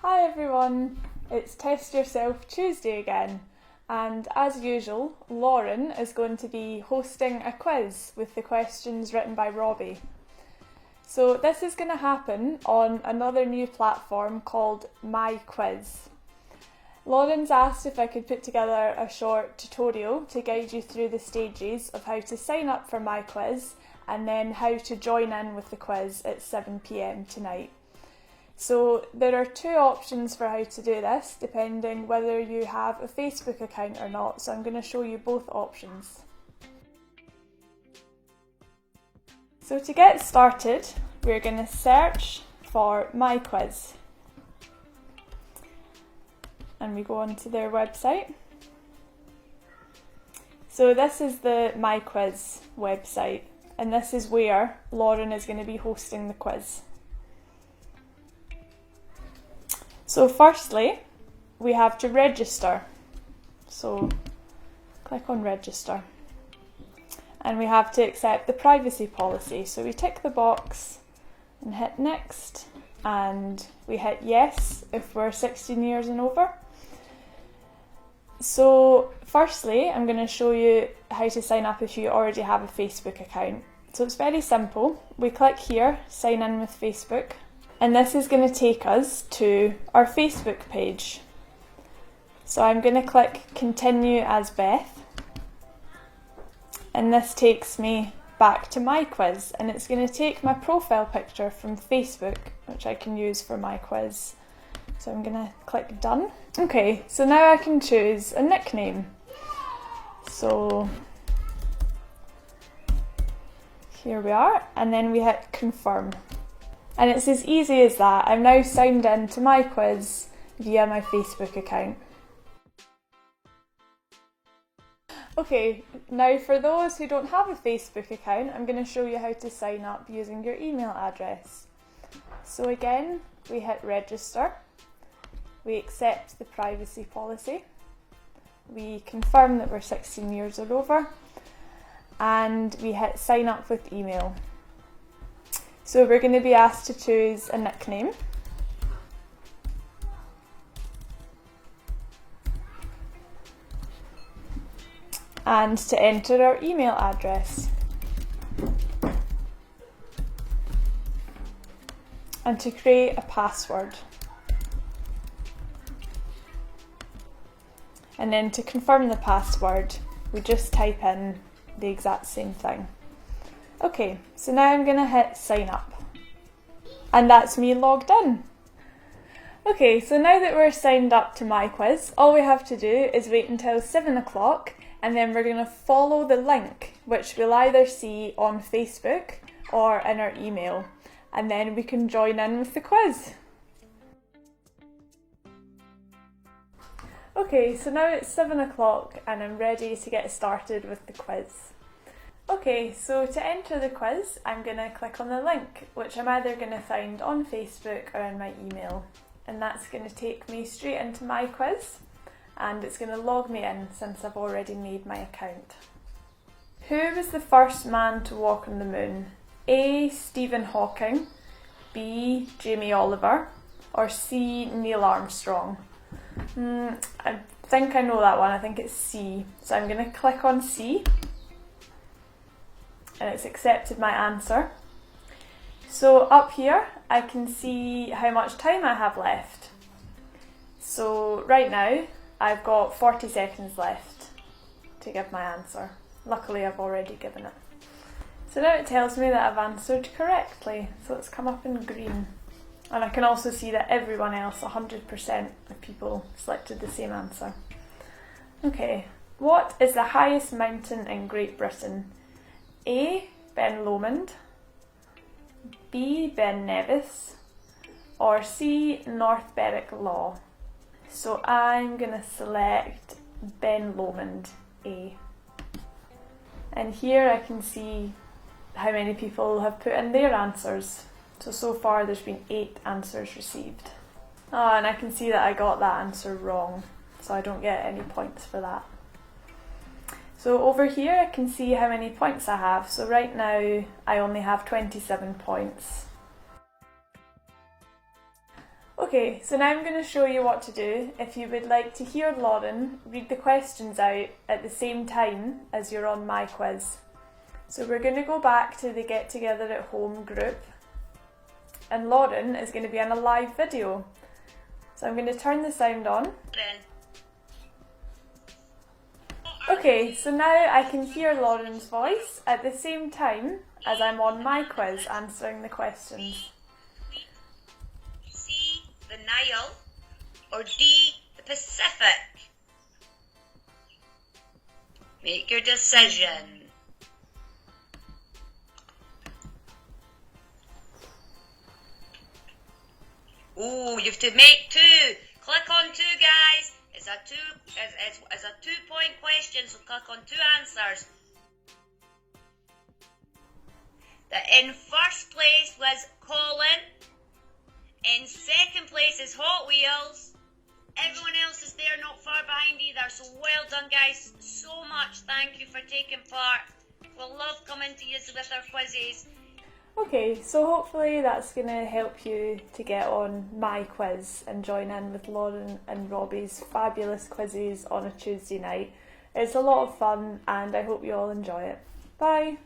Hi everyone, it's Test Yourself Tuesday again, and as usual, Lauren is going to be hosting a quiz with the questions written by Robbie. So this is going to happen on another new platform called MyQuiz. Lauren's asked if I could put together a short tutorial to guide you through the stages of how to sign up for MyQuiz and then how to join in with the quiz at 7 PM tonight. So there are two options for how to do this, depending whether you have a Facebook account or not, so I'm going to show you both options. So to get started, we're going to search for MyQuiz. And we go onto their website. So this is the MyQuiz website, and this is where Lauren is going to be hosting the quiz. So firstly, we have to register. So click on register. And we have to accept the privacy policy. So we tick the box and hit next, and we hit yes if we're 16 years and over. So firstly, I'm going to show you how to sign up if you already have a Facebook account. So it's very simple. We click here, sign in with Facebook. And this is going to take us to our Facebook page. So I'm going to click continue as Beth. And this takes me back to MyQuiz. And it's going to take my profile picture from Facebook, which I can use for MyQuiz. So I'm going to click done. Okay, so now I can choose a nickname. So here we are. And then we hit confirm. And it's as easy as that. I'm now signed in to MyQuiz via my Facebook account. Okay, now for those who don't have a Facebook account, I'm going to show you how to sign up using your email address. So again, we hit register, we accept the privacy policy, we confirm that we're 16 years or over, and we hit sign up with email. So we're going to be asked to choose a nickname. And to enter our email address. And to create a password. And then to confirm the password, we just type in the exact same thing. Okay, so now I'm going to hit sign up. And that's me logged in. Okay, so now that we're signed up to MyQuiz, all we have to do is wait until 7 o'clock and then we're going to follow the link, which we'll either see on Facebook or in our email. And then we can join in with the quiz. Okay, so now it's 7 o'clock and I'm ready to get started with the quiz. Okay, so to enter the quiz, I'm going to click on the link, which I'm either going to find on Facebook or in my email. And that's going to take me straight into MyQuiz, and it's going to log me in since I've already made my account. Who was the first man to walk on the moon? A. Stephen Hawking, B. Jamie Oliver, or C. Neil Armstrong? I think I know that one. I think it's C. So I'm going to click on C. And it's accepted my answer. So up here I can see how much time I have left. So right now I've got 40 seconds left to give my answer. Luckily I've already given it. So now it tells me that I've answered correctly, so it's come up in green. And I can also see that everyone else, 100% of people, selected the same answer. Okay, what is the highest mountain in Great Britain? A. Ben Lomond, B. Ben Nevis, or C. North Berwick Law. So I'm going to select Ben Lomond, A. And here I can see how many people have put in their answers. So far there's been 8 answers received. Oh, and I can see that I got that answer wrong, so I don't get any points for that. So over here I can see how many points I have. So right now I only have 27 points. Okay, so now I'm going to show you what to do if you would like to hear Lauren read the questions out at the same time as you're on MyQuiz. So we're going to go back to the Get Together at Home group, and Lauren is going to be on a live video. So I'm going to turn the sound on. Okay, so now I can hear Lauren's voice at the same time as I'm on MyQuiz answering the questions. C, the Nile, or D, the Pacific? Make your decision. Ooh, you have to make two. Click on two, guys. It's a 2-point question, so click on two answers. In first place was Colin. In second place is Hot Wheels. Everyone else is there, not far behind either. So well done, guys. So much. Thank you for taking part. We'll love coming to you with our quizzes. Okay, so hopefully that's going to help you to get on MyQuiz and join in with Lauren and Robbie's fabulous quizzes on a Tuesday night. It's a lot of fun and I hope you all enjoy it. Bye!